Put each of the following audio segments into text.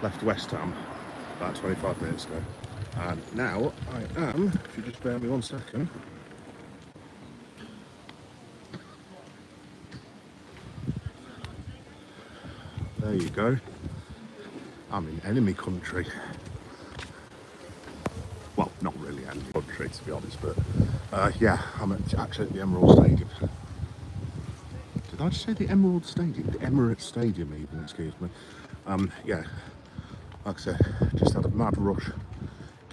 left West Ham about 25 minutes ago. And now I am, if you just bear me 1 second. There you go. I'm in enemy country. Well, not really enemy country to be honest, but yeah, I'm actually at the Emirates Stadium. Did I just say the Emerald Stadium? The Emirates Stadium even, excuse me. Yeah, like I said, just had a mad rush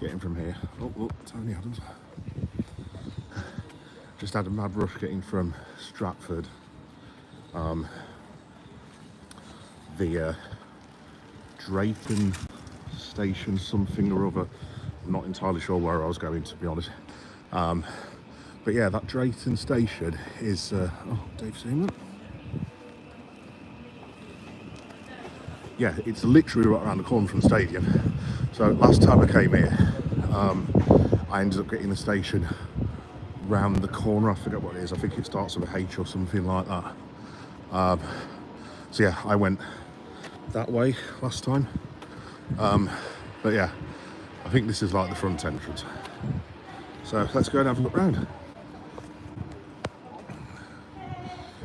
getting from here. Oh, look, Tony Adams. Just had a mad rush getting from Stratford. The Drayton Station, something or other. I'm not entirely sure where I was going, to be honest. But yeah, that Drayton Station is... oh, Dave Seaman. Yeah, it's literally right around the corner from the stadium. So last time I came here, I ended up getting the station round the corner. I forget what it is. I think it starts with a H or something like that. So yeah, I went that way last time. But yeah, I think this is like the front entrance. So let's go and have a look round.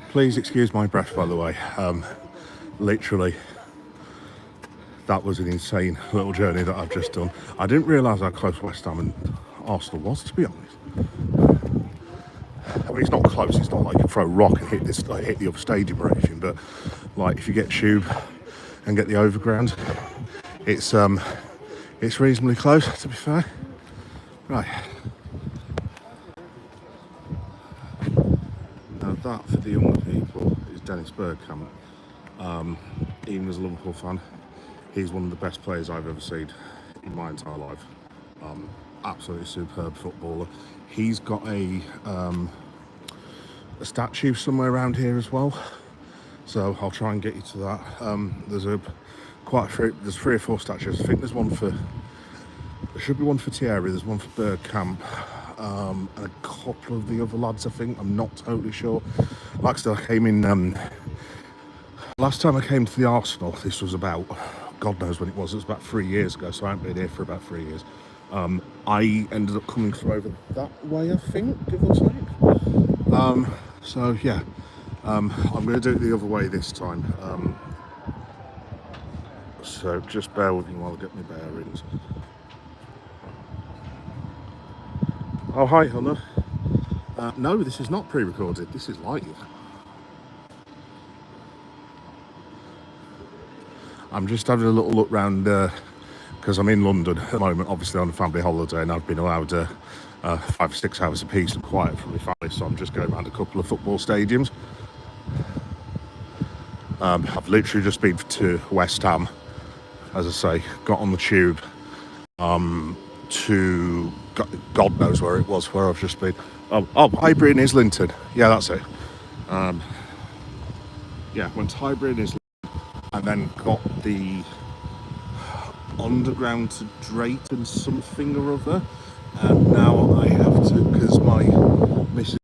Please excuse my breath, by the way. Literally, that was an insane little journey that I've just done. I didn't realise how close West Ham and Arsenal was, to be honest. I mean, it's not close. It's not like you can throw a rock and hit the other stadium or anything. But like, if you get tube and get the overground, it's reasonably close, to be fair. Right. Now that, for the younger people, is Dennis Bergkamp. Even as a Liverpool fan, he's one of the best players I've ever seen in my entire life. Absolutely superb footballer. He's got a statue somewhere around here as well, so I'll try and get you to that. There's there's 3 or 4 statues. I think there should be one for Thierry, there's one for Bergkamp, and a couple of the other lads, I think. I'm not totally sure. Like I said, I came in last time I came to the Arsenal, this was about, God knows when it was about 3 years ago, so I haven't been here for about 3 years. I ended up coming through over that way, I think, give or take. So yeah, I'm going to do it the other way this time. So just bear with me while I get my bearings. Oh, hi, Hunter. No, this is not pre-recorded. This is live. I'm just having a little look round because I'm in London at the moment, obviously on a family holiday, and I've been allowed 5 or 6 hours of peace and quiet from my family, so I'm just going around a couple of football stadiums. I've literally just been to West Ham, as I say, got on the tube to God knows where it was, where I've just been. Oh, Highbury and Islington. Yeah, that's it. Yeah, went to Highbury and Islington, and then got the underground to Drayton something or other. And now I have to, because my missus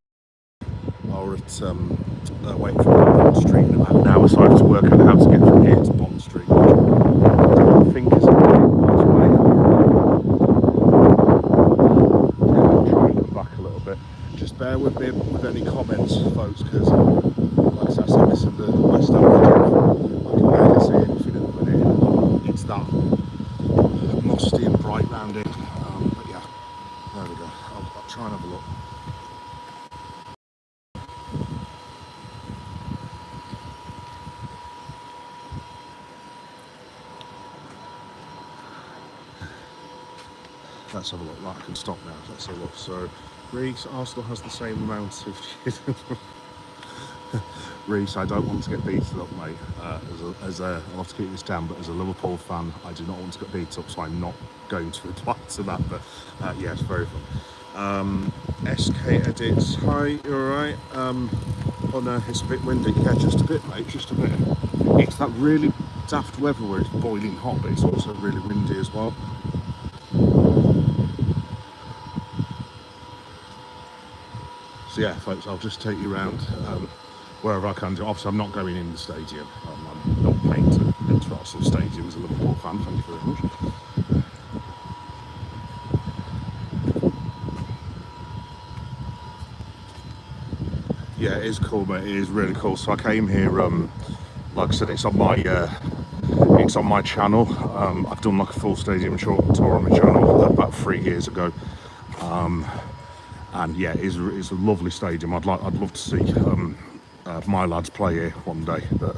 are at waiting for Bond Street in about an hour, so I have to work out how to get from here to Bond Street, which I don't think is a very nice way. I'll try and come back a little bit. Just bear with me with any comments, folks, because like I said, I'm missing the West Ham video. I can barely see anything at the minute. It's that musty and bright round here. But yeah, there we go. I'll try and have a look. Let's have a look. Right, I can stop now. Let's have a look. So, Reece, Arsenal has the same amount of... Reece, I don't want to get beaten up, mate. I'll have to keep this down, but as a Liverpool fan, I do not want to get beat up, so I'm not going to reply to that. But yeah, it's very fun. SK Edits, hi, you alright? It's a bit windy. Yeah, just a bit, mate, just a bit. It's that really daft weather where it's boiling hot, but it's also really windy as well. So yeah, folks, I'll just take you around wherever I can. Obviously, I'm not going in the stadium. I'm not paying to enter to Arsenal Stadium as a Liverpool fan. Thank you very much. Yeah, it is cool, mate. It is really cool. So I came here. Like I said, it's on my channel. I've done like a full stadium tour on my channel about 3 years ago. And yeah, it's a lovely stadium. I'd love to see my lads play here one day. But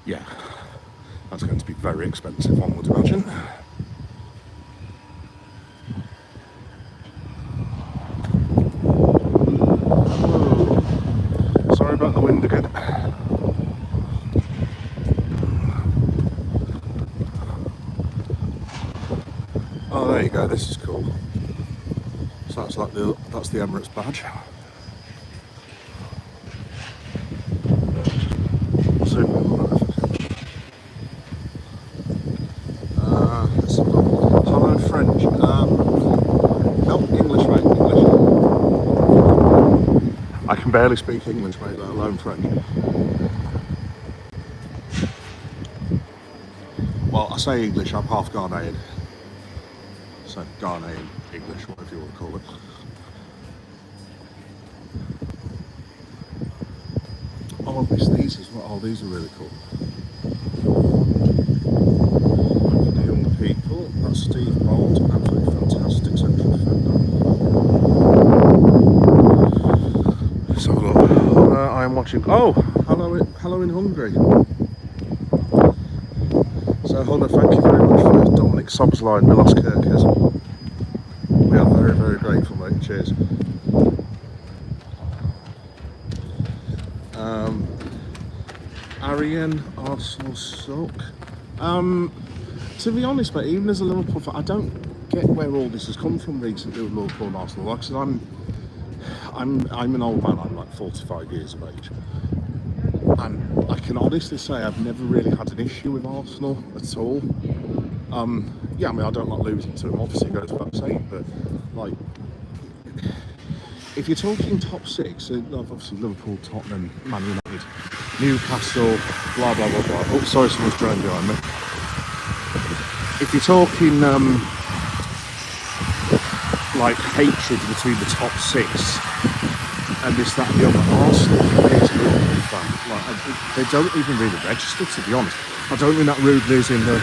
yeah, that's going to be very expensive, one would imagine. Sorry about the wind again. Oh, there you go. This is cool. So that's the Emirates badge. Let's have a look. Hello, French. No, English, mate. English. I can barely speak English, mate, let alone French. Well, I say English. I'm half Ghanaian. So Ghanaian English, whatever you want to call it. Oh, I miss these as well. Oh, these are really cool. For the young people, that's Steve Bolt, absolutely fantastic central defender. So look, I am watching. Oh, hello in Hungary. So Hunter, thank you very much for Dominic Sobsline, Milos Kirkes. We are very, very grateful, mate. Cheers. Arian, Arsenal suck. To be honest, mate, even as a Liverpool fan, I don't get where all this has come from recently with Liverpool and Arsenal. Like I said, I'm an old man. I'm like 45 years of age, and I can honestly say I've never really had an issue with Arsenal at all. Yeah, I mean, I don't like losing to them. Obviously, it goes without saying, but like, if you're talking top six, obviously Liverpool, Tottenham, Man United, Newcastle, blah blah blah blah. Oh, sorry, someone's driving behind me. If you're talking like hatred between the top six and this, that, and the other, Arsenal is a Liverpool fan. Like, they don't even really register, to be honest. I don't mean that rudely as in the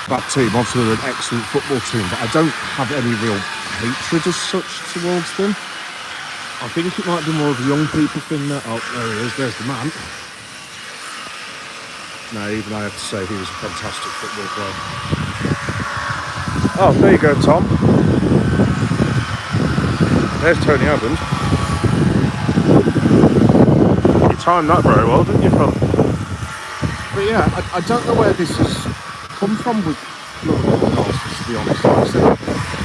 bad team. Obviously, they're an excellent football team, but I don't have any real hatred as such towards them. I think it might be more of a young people thing. That, oh, there he is. There's the man. No, even I have to say he was a fantastic football player. Oh, there you go, Tom. There's Tony Adams. You timed that very well, didn't you, Phil? But yeah, I don't know where this has come from with Liverpool and Arsenal, to be honest. Like I said,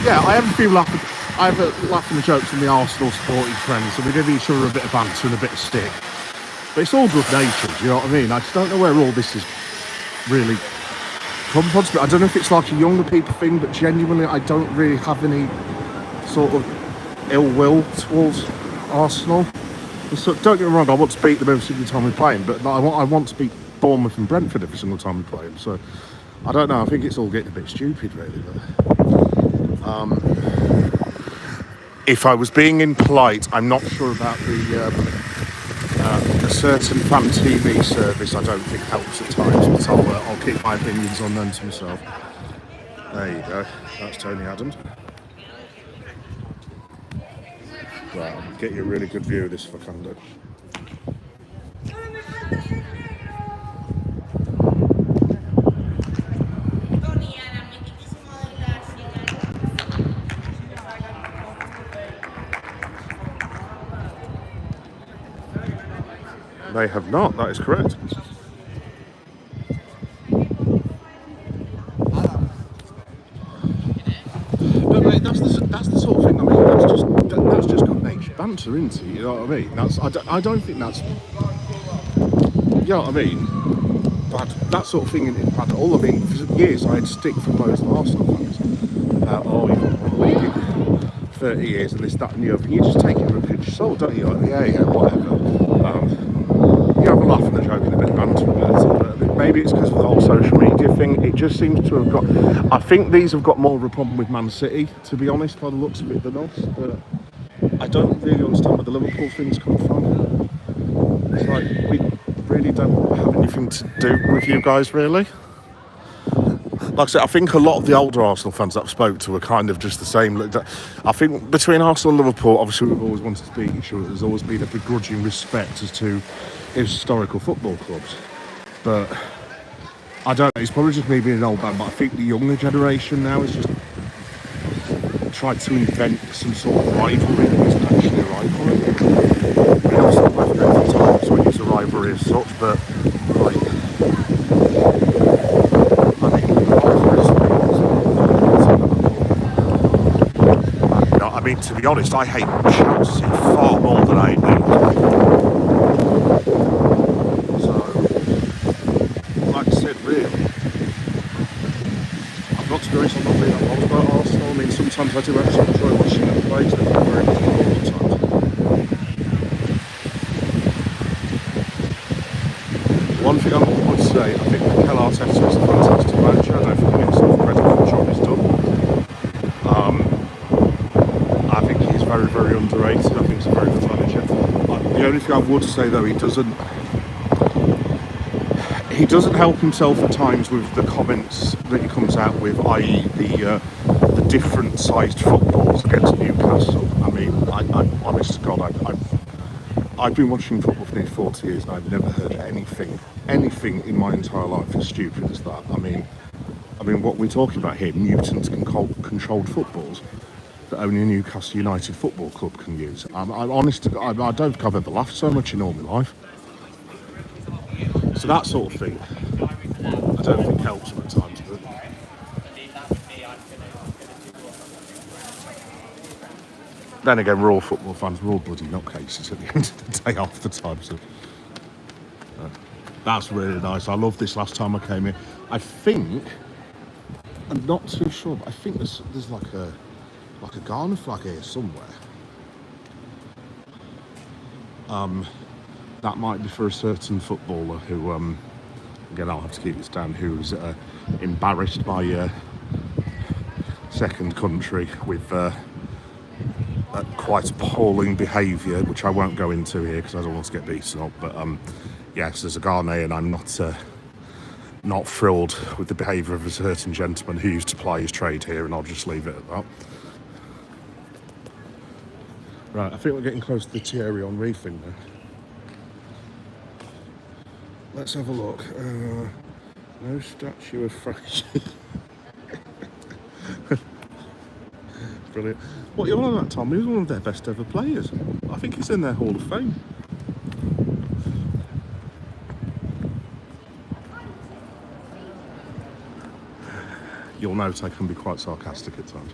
yeah, I have a few laughing jokes from the Arsenal supporting friends, and we give each other a bit of banter and a bit of stick. But it's all good natured, you know what I mean? I just don't know where all this is really come from. I don't know if it's like a younger people thing, but genuinely I don't really have any sort of ill will towards Arsenal. So, don't get me wrong, I want to beat them every single time we play them, but I want to beat Bournemouth and Brentford every single time we play them. So I don't know, I think it's all getting a bit stupid really. But if I was being impolite, I'm not sure about a certain fan TV service. I don't think helps at times, but I'll keep my opinions unknown to myself. There you go, that's Tony Adams. Right, I'll get you a really good view of this if I can do. They have not, that is correct. But mate, that's the sort of thing, I mean, that's just good natured banter, isn't it? You know what I mean? I don't think that's, you know what I mean? Bad, that sort of thing isn't bad at all. I mean, for years I had stick from most Arsenal fans. Oh, you've been leading 30 years and this, that and the other. You just take it with a pinch of salt, don't you? Like, yeah, whatever. You have a laugh and a joke and a bit of banter, but maybe it's because of the whole social media thing. It just seems to have got. I think these have got more of a problem with Man City, to be honest, by the looks of it, than us. But I don't really understand where the Liverpool things come from. It's like we really don't have anything to do with you guys, really. Like I said, I think a lot of the older Arsenal fans that I've spoke to are kind of just the same. I think between Arsenal and Liverpool, obviously we've always wanted to beat each other. There's always been a begrudging respect as to historical football clubs. But I don't know, it's probably just me being an old man, but I think the younger generation now is just tried to invent some sort of rivalry that isn't actually a rivalry. I mean, obviously both different times when it's a rivalry as such, but like, I mean, to be honest, I hate Chelsea far more than I hate Liverpool. So, like I said, really, I've got to be honest, I'm not really that bothered about Arsenal. I mean, sometimes I do actually enjoy watching them play, because they're very good all the time. One thing I would say, I think Mikel Arteta is a fantastic manager. I don't think he gets enough credit for the job he's done. I think he's very, very underrated. I think he's a very good manager. The only thing I would say, though, he doesn't help himself at times with the comments that he comes out with, i.e. the different sized footballs against Newcastle. I mean, honest to God, I've been watching football for nearly 40 years and I've never heard anything in my entire life as stupid as that. I mean, what we're talking about here, mutant controlled footballs that only a Newcastle United Football Club can use. I'm honest to God, I don't think I've ever laughed so much in all my life. So that sort of thing, I don't think helps him at times. But then again, we're all football fans, we're all bloody nutcases at the end of the day half the time. So that's really nice. I loved this last time I came here. I think, I'm not too sure, but I think there's like a Ghana flag here somewhere. That might be for a certain footballer who, again, I'll have to keep this down, who's embarrassed by second country with quite appalling behaviour, which I won't go into here because I don't want to get beaten up. But yes, as a Ghanaian, I'm not thrilled with the behaviour of a certain gentleman who used to ply his trade here, and I'll just leave it at that. Right, I think we're getting close to the Thierry Henry thing now. Let's have a look. No statue of Frankie. Brilliant. What you're on about, Tom? He was one of their best ever players. I think he's in their Hall of Fame. You'll note I can be quite sarcastic at times.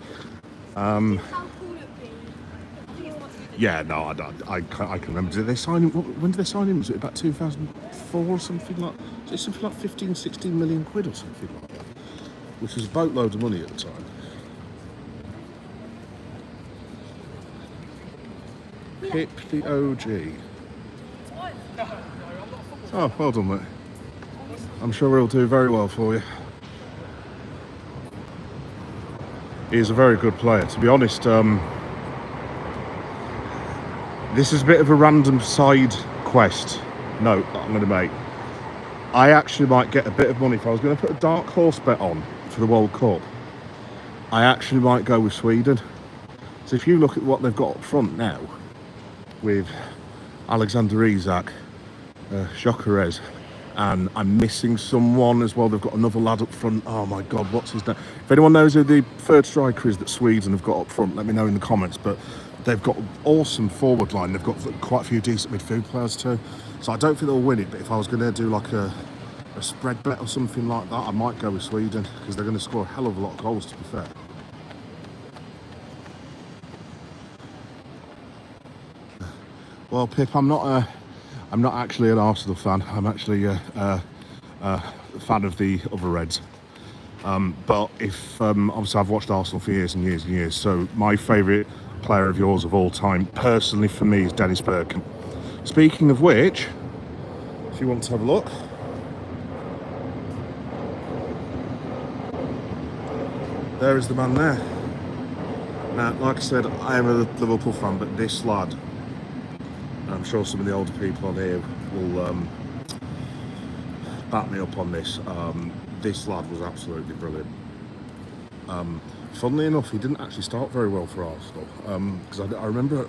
Yeah, no, I can remember. Did they sign him? When did they sign him? Was it about 2004 or something like? Was it something like 15, 16 million quid or something like that? Which was a boatload of money at the time. Pip the OG. Oh, well done, mate. I'm sure he'll do very well for you. He's a very good player. To be honest, this is a bit of a random side quest note that I'm going to make. I actually might get a bit of money if I was going to put a dark horse bet on for the World Cup. I actually might go with Sweden. So if you look at what they've got up front now, with Alexander Isak, Gyökeres, and I'm missing someone as well. They've got another lad up front. Oh my God, what's his name? If anyone knows who the third striker is that Sweden have got up front, let me know in the comments. But they've got an awesome forward line. They've got quite a few decent midfield players too. So I don't think they'll win it, but if I was going to do like a spread bet or something like that, I might go with Sweden, because they're going to score a hell of a lot of goals, to be fair. Well, Pip, I'm not actually an Arsenal fan. I'm actually a fan of the other Reds. But if obviously I've watched Arsenal for years and years and years, so my favourite player of yours of all time, personally for me, is Dennis Bergkamp. Speaking of which, if you want to have a look, There is the man there. Now, like I said, I am a Liverpool fan, but this lad, I'm sure some of the older people on here will back me up on this. This lad was absolutely brilliant. Funnily enough, he didn't actually start very well for Arsenal, because I remember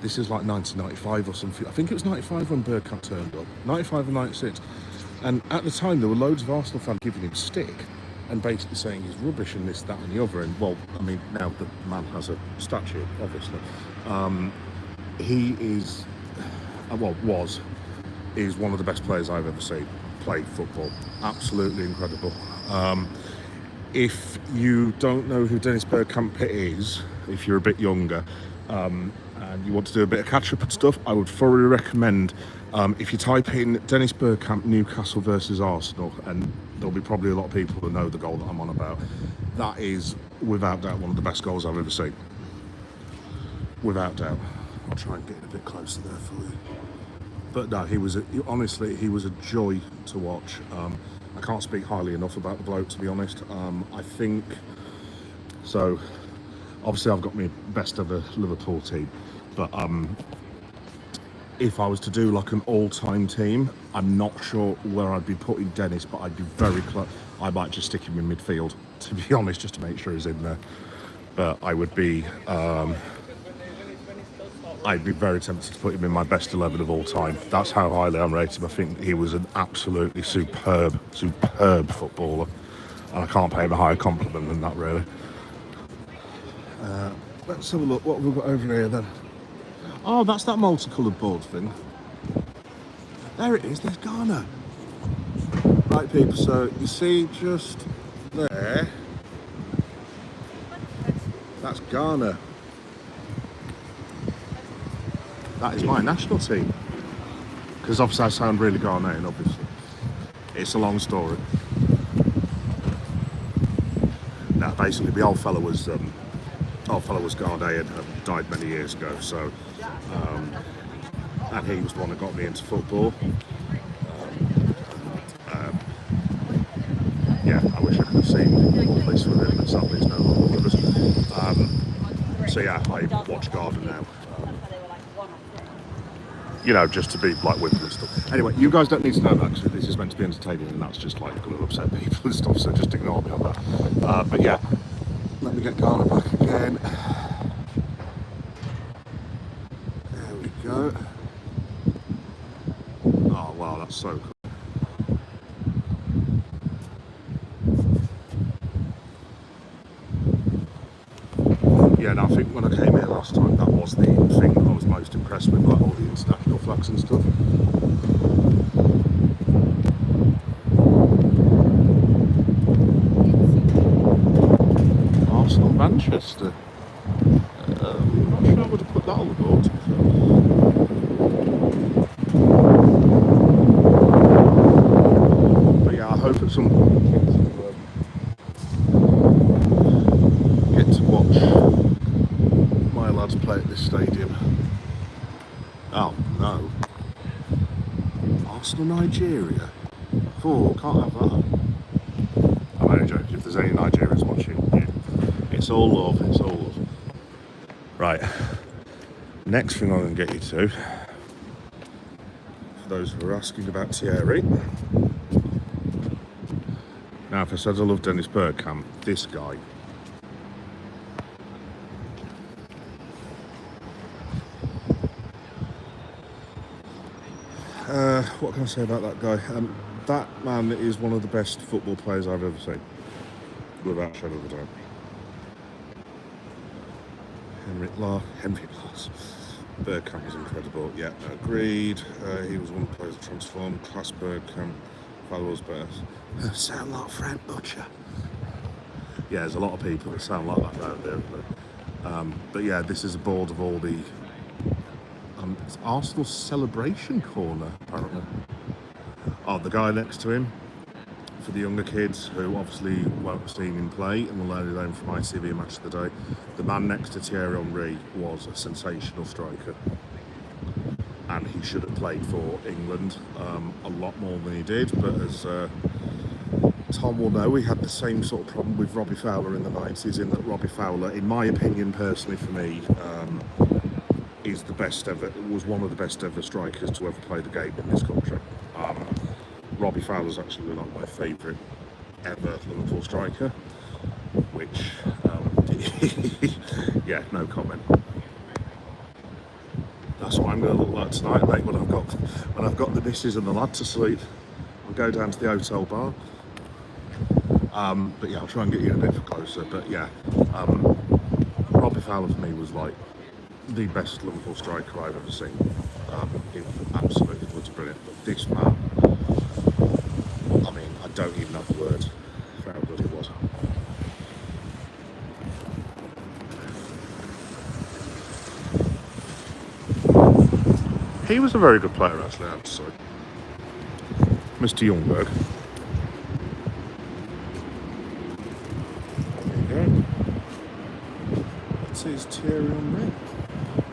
this is like 1995 or something. I think it was 95 when Bergkamp turned up, 95 or 96. And at the time, there were loads of Arsenal fans giving him stick and basically saying he's rubbish and this, that and the other. And well, I mean, now the man has a statue, obviously. He is, is one of the best players I've ever seen play football. Absolutely incredible. If you don't know who Dennis Bergkamp is, if you're a bit younger, and you want to do a bit of catch-up and stuff, I would thoroughly recommend, if you type in Dennis Bergkamp Newcastle versus Arsenal, and there'll be probably a lot of people who know the goal that I'm on about. That is, without doubt, one of the best goals I've ever seen. Without doubt. I'll try and get a bit closer there for you. But no, honestly, he was a joy to watch. I can't speak highly enough about the bloke, to be honest. I think, so obviously I've got my best ever Liverpool team, but if I was to do like an all-time team, I'm not sure where I'd be putting Dennis, but I'd be very close. I might just stick him in midfield, to be honest, just to make sure he's in there. But I would be, I'd be very tempted to put him in my best 11 of all time. That's how highly I'm rated him. I think he was an absolutely superb footballer. And I can't pay him a higher compliment than that, really. Let's have a look. What have we got over here, then? Oh, that's that multicoloured board thing. There it is. There's Ghana. Right, people. So, you see just there. That's Ghana. That is my national team. Because obviously I sound really Ghanaian, obviously. It's a long story. Now, basically, the old fella was Ghanaian and died many years ago. So, and he was the one that got me into football. Yeah, I wish I could have seen all this with him, but sadly he's no longer with us. So yeah, I watch Ghana now. You know, just to be like with them and stuff. Anyway, you guys don't need to know that because this is meant to be entertaining and that's just like going to upset people and stuff, so just ignore me on that. But yeah, let me get Ghana back again. There we go. Oh wow, that's so cool. Yeah, and I think when I came here last time, that was the thing that I was most impressed with, like all the international flags and stuff. Arsenal, Manchester. I'm not sure I would have put that on the board. But yeah, I hope at some point get to watch my lads play at this stadium. Oh no. Arsenal, Nigeria. Oh, can't have that. I'm only joking. If there's any Nigerians watching, it's all love. It's all love. Right. Next thing I'm going to get you to, for those who are asking about Thierry. Now, if I said I love Dennis Bergkamp, this guy. What can I say about that guy? That man is one of the best football players I've ever seen, without a shadow of a doubt. Henrik Lars. Bergkamp is incredible. Yeah, agreed. He was one of the players that transformed. Class Bergkamp. Followers better. Sound like Frank Butcher. Yeah, there's a lot of people that sound like that around there. But yeah, this is a board of all the it's Arsenal celebration corner, apparently. Oh, the guy next to him, for the younger kids who obviously won't have seen him play and will only know him from ITV Match of the Day, the man next to Thierry Henry was a sensational striker. And he should have played for England a lot more than he did, but as Tom will know we had the same sort of problem with Robbie Fowler in the 90s, in that Robbie Fowler, in my opinion, personally for me, is the best ever, was one of the best ever strikers to ever play the game in this country. Robbie Fowler's actually like my favourite ever Liverpool striker, which, yeah, no comment. That's what I'm going to look like tonight, mate, when I've got the missus and the lad to sleep. I'll go down to the hotel bar. But yeah, I'll try and get you a bit closer. But yeah, Robbie Fowler for me was like the best Liverpool striker I've ever seen. He absolutely was brilliant. But this man, I mean, I don't even have words for how good he was. He was a very good player, actually, I have to say. Mr. Youngberg. There you go. Let's see his Thierry on me.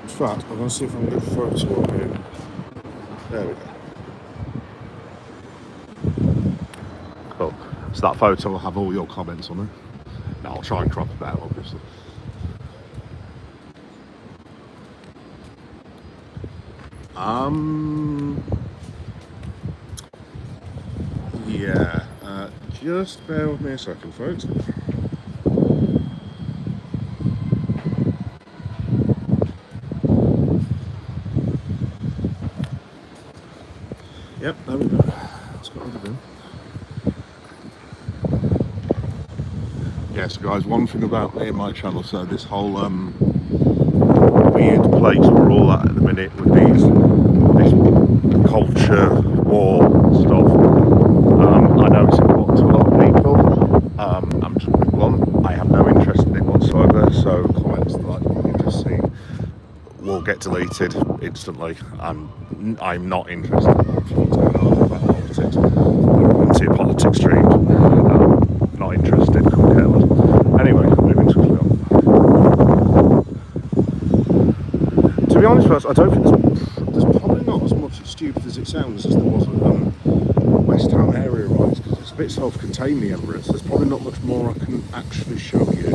In fact, I'm going to see if I can get a photo of him. There we go. Cool. So that photo will have all your comments on it. Now I'll try and crop it out, obviously. Yeah, just bear with me a second, folks. Yep, there we go. Let's get rid of him. Yes, guys, one thing about me and my channel, so this whole weird place we're all at the minute with this culture war stuff. I know it's important to a lot of people. I'm just being blunt. I have no interest in it whatsoever. So comments like you've just seen will get deleted instantly. I'm not interested in that. About politics. I see a politics stream. Not interested. Couldn't care less. Anyway, moving swiftly on. To be honest with us, I don't think there's probably not as much stupid as it sounds as there was at West Ham area rise, because it's a bit self-contained, the Emirates. There's probably not much more I can actually show you.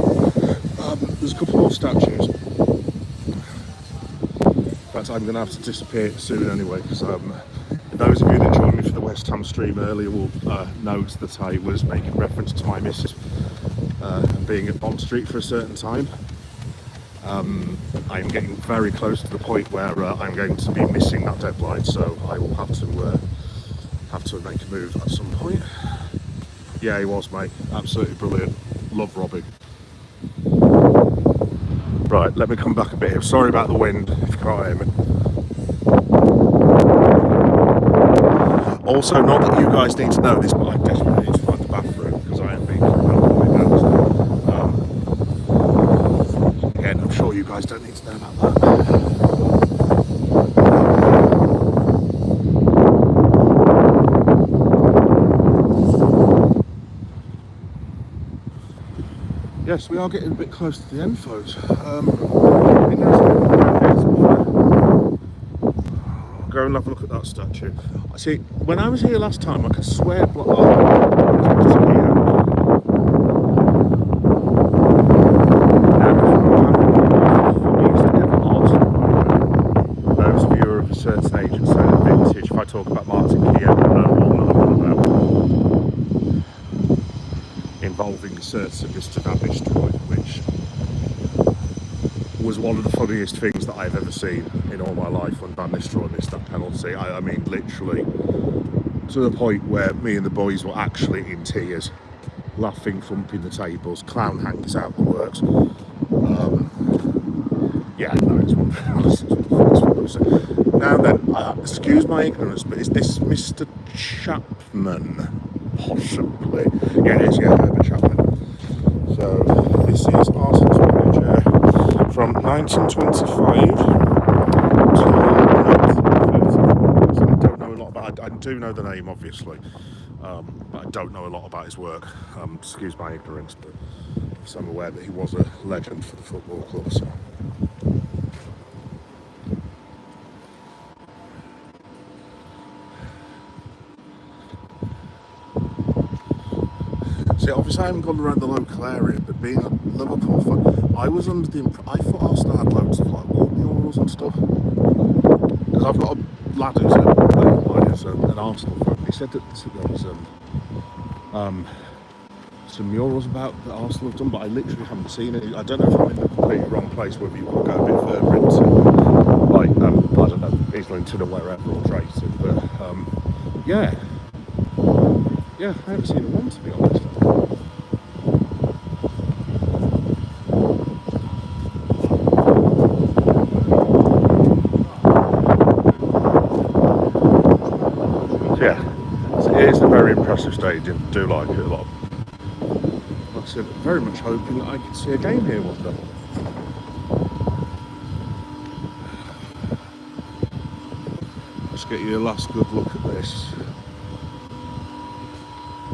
There's a couple more statues. In fact, I'm going to have to disappear soon anyway, because those of you that joined me for the West Ham stream earlier will note that I was making reference to my missus being at Bond Street for a certain time. I'm getting very close to the point where I'm going to be missing that deadline, so I will have to make a move at some point. Yeah, he was, mate. Absolutely brilliant. Love Robbie. Right, let me come back a bit here. Sorry about the wind, if you can't hear me. Also, not that you guys need to know this, but I desperately need to find the bathroom because I am being embarrassed. Again, I'm sure you guys don't need to know about that. Yes, we are getting a bit close to the end, folks. Go and have a look at that statue. I see, when I was here last time, I could swear those of you who are of a certain age and certain vintage, if I talk about Martin Keown, I know what I'm about. Involving certain Mr. Van Nistelrooy, which was one of the funniest things that I've ever seen in all my life when Van Nistelrooy missed that penalty. I mean, literally to the point where me and the boys were actually in tears, laughing, thumping the tables, clown hangs out the works. Yeah, no, it's one. Now then, excuse my ignorance, but is this Mr. Chapman? Possibly. Yeah, it is, yeah, Herbert Chapman. So, this is Arsenal's manager from 1925 to 1930. I don't know a lot about it. I do know the name, obviously, but I don't know a lot about his work. Excuse my ignorance, but so I'm aware that he was a legend for the football club. So. See, obviously I haven't gone around the local area, but being a Liverpool fan, I was under the I thought Arsenal had loads of like wall murals and stuff. Because I've got a lad who's an Arsenal fan. He said that there was some murals about that Arsenal have done, but I literally haven't seen it. I don't know if I'm in the completely wrong place, whether you've got to go a bit further into, like, I don't know, Islington or wherever, or Drayton, but yeah, I haven't seen one, to be honest. Yeah, so it is a very impressive stadium. I do like it a lot. Like I said, very much hoping that I could see a game here one day. Let's get you a last good look at this.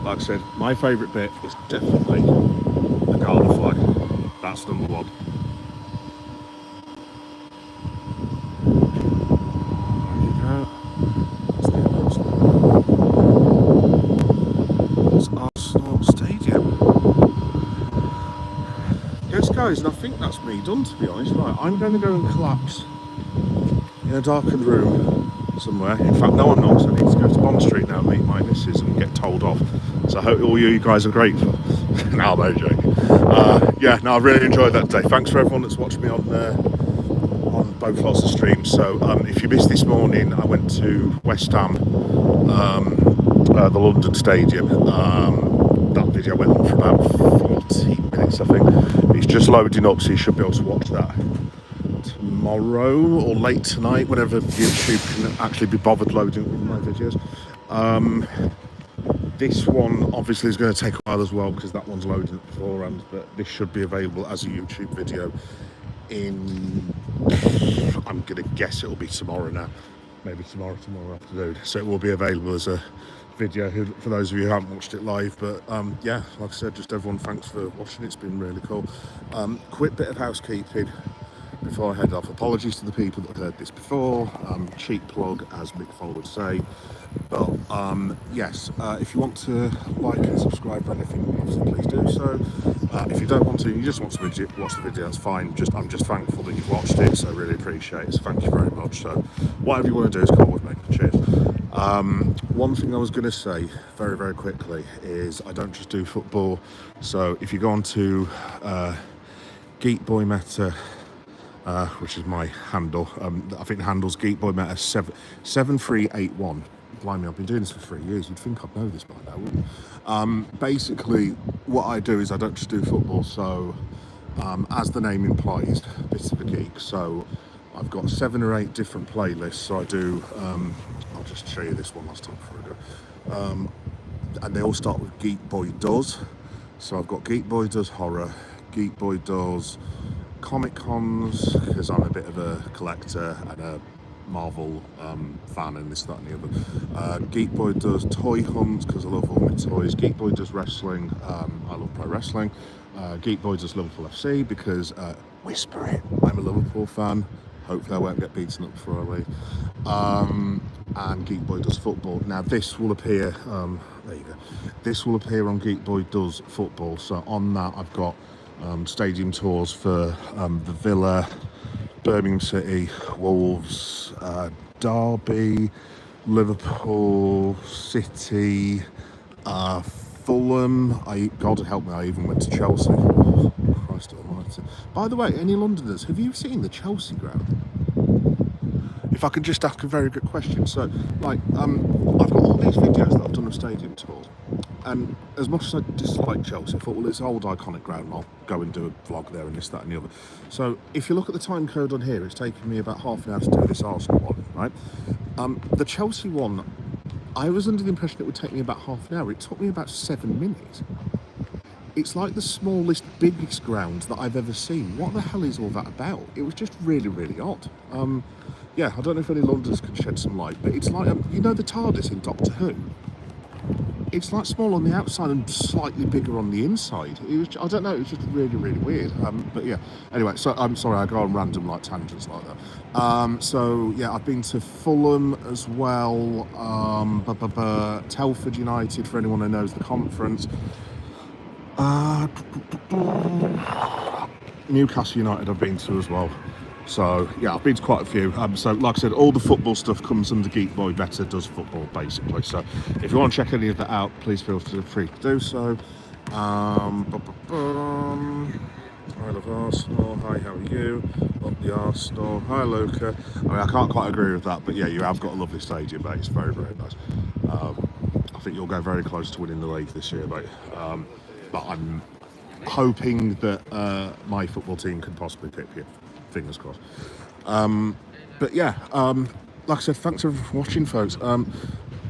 Like I said, my favourite bit is definitely the Ghana flag. That's number one. It's Arsenal Stadium. Yes, guys, and I think that's me done, to be honest. Right, I'm going to go and collapse in a darkened room somewhere. In fact, no, I'm not. So I need to go to Bond Street now and meet my missus and get told off. So I hope all you guys are grateful. No, I'm only joking. Yeah, no, I really enjoyed that day. Thanks for everyone that's watched me on both lots of streams. So if you missed this morning, I went to West Ham, the London Stadium. That video went on for about 14 minutes, I think. It's just loading up, so you should be able to watch that tomorrow or late tonight, whenever YouTube can actually be bothered loading up my videos. This one obviously is going to take a while as well, because that one's loading up beforehand, but this should be available as a YouTube video in, I'm going to guess it'll be tomorrow now, maybe tomorrow afternoon. So it will be available as a video for those of you who haven't watched it live. But yeah, like I said, just everyone, thanks for watching. It's been really cool. Quick bit of housekeeping before I head off. Apologies to the people that have heard this before. Cheap plug, as Mick Fowler would say. But yes, if you want to like and subscribe or anything, obviously please do so. If you don't want to, you just want to watch the video, that's fine. I'm just thankful that you've watched it, so I really appreciate it. So thank you very much. So whatever you want to do is come with me. Cheers. One thing I was going to say very, very quickly is I don't just do football. So if you go on to Geek Boy Meta, which is my handle, I think the handle's Geek Boy Meta 7381. Blimey, I've been doing this for 3 years. You'd think I'd know this by now, wouldn't you? Basically, what I do is I don't just do football. So, as the name implies, bits of a geek. So, I've got 7 or 8 different playlists. So I do. I'll just show you this one last time before I go. And they all start with Geek Boy Does. So I've got Geek Boy Does Horror, Geek Boy Does Comic Cons, because I'm a bit of a collector and a Marvel fan and this, that and the other. Geek Boy Does Toy Hunts, because I love all my toys. Geek Boy Does Wrestling, I love pro wrestling. Geek Boy Does Liverpool FC, because whisper it, I'm a Liverpool fan. Hopefully I won't get beaten up before I leave. And Geek Boy Does Football. Now this will appear, there you go. This will appear on Geek Boy Does Football. So on that I've got stadium tours for the Villa, Birmingham City, Wolves, Derby, Liverpool, City, Fulham. God help me, I even went to Chelsea. Oh, Christ almighty. By the way, any Londoners, have you seen the Chelsea ground? If I could just ask a very good question. So, like, I've got all these videos that I've done of stadium tours, and as much as I dislike Chelsea, I thought, well, it's an old iconic ground, I'll go and do a vlog there and this, that and the other. So if you look at the time code on here, it's taken me about half an hour to do this Arsenal one, right? The Chelsea one, I was under the impression it would take me about half an hour. It took me about 7 minutes. It's like the smallest, biggest ground that I've ever seen. What the hell is all that about? It was just really, really odd. Yeah, I don't know if any Londoners can shed some light, but it's like, you know the TARDIS in Doctor Who? It's like small on the outside and slightly bigger on the inside. It was, I don't know, it was just really, really weird. But yeah, anyway, so I'm sorry, I go on random like tangents like that. So yeah, I've been to Fulham as well, Telford United, for anyone who knows the conference. Uh, Newcastle United I've been to as well. So yeah, I've been to quite a few. So like I said, all the football stuff comes under Geek Boy Better Does Football, basically. So if you want to check any of that out, please feel free to do so. Hi, love Arsenal. Hi, how are you? Up the Arsenal. Hi, Luca. I mean, I can't quite agree with that, but yeah, you have got a lovely stadium, mate. It's very, very nice. I think you'll go very close to winning the league this year, mate. But I'm hoping that my football team can possibly pick you. Fingers crossed. But yeah, like I said, thanks everyone for watching, folks.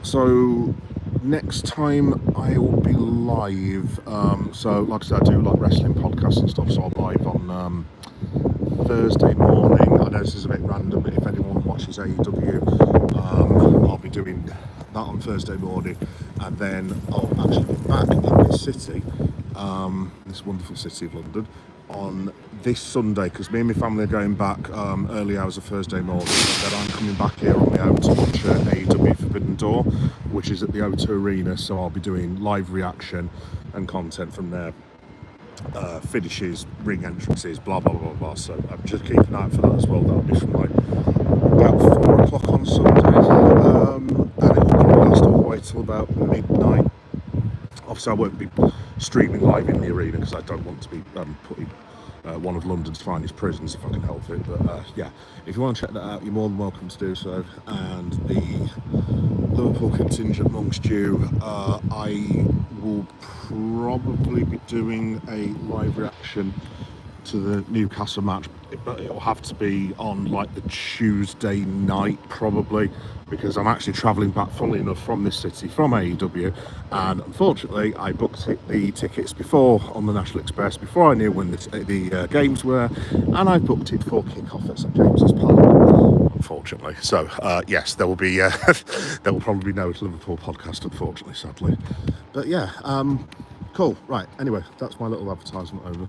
So next time I will be live. So like I said, I do like wrestling podcasts and stuff. So I'm live on Thursday morning. I know this is a bit random, but if anyone watches AEW, I'll be doing that on Thursday morning, and then I'll actually be back in this city, this wonderful city of London, on this Sunday, because me and my family are going back early hours of Thursday morning, and then I'm coming back here on my own to watch AEW Forbidden Door, which is at the O2 Arena. So I'll be doing live reaction and content from there. Finishes, ring entrances, blah blah blah blah. So I'm just keeping an eye out for that as well. That'll be from like about 4 o'clock on Sunday, and it will probably last all the way till about midnight. Obviously, I won't be streaming live in the arena because I don't want to be putting one of London's finest prisons if I can help it. But yeah, if you want to check that out, you're more than welcome to do so. And the Liverpool contingent amongst you, I will probably be doing a live reaction to the Newcastle match, but it'll have to be on like the Tuesday night probably, because I'm actually travelling back, funnily enough, from this city, from AEW, and unfortunately I booked the tickets before on the National Express, before I knew when the games were, and I booked it for kick-off at St James's Park, unfortunately. So yes, there will be there will probably be no Liverpool podcast, unfortunately, sadly. But yeah, cool. Right, anyway, that's my little advertisement over.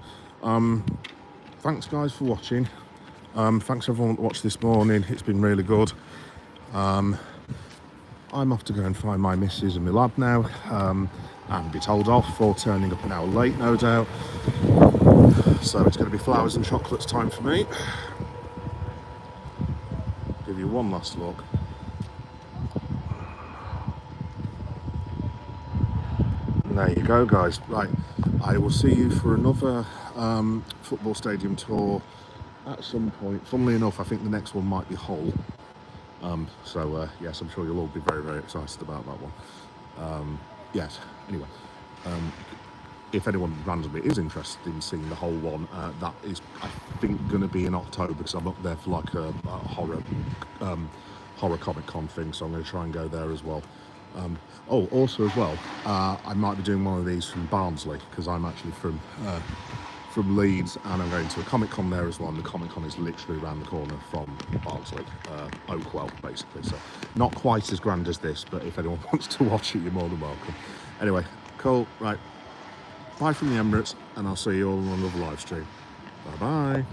Thanks guys for watching. Thanks everyone that watched this morning. It's been really good. I'm off to go and find my missus in my lab now, and be told off for turning up an hour late, no doubt. So it's going to be flowers and chocolates time for me. Give you one last look. And there you go, guys. Right, I will see you for another football stadium tour at some point. Funnily enough, I think the next one might be Hull. So yes, I'm sure you'll all be very, very excited about that one. Yes, anyway, if anyone randomly is interested in seeing the Hull one, that is, I think, going to be in October, because I'm up there for like a horror Comic Con thing, so I'm going to try and go there as well. Also as well, I might be doing one of these from Barnsley, because I'm actually from Leeds, and I'm going to a Comic Con there as well, and the Comic Con is literally around the corner from Barnsley, Oakwell, basically. So not quite as grand as this, but if anyone wants to watch it, you're more than welcome. Anyway, cool, right. Bye from the Emirates, and I'll see you all on another live stream. Bye bye.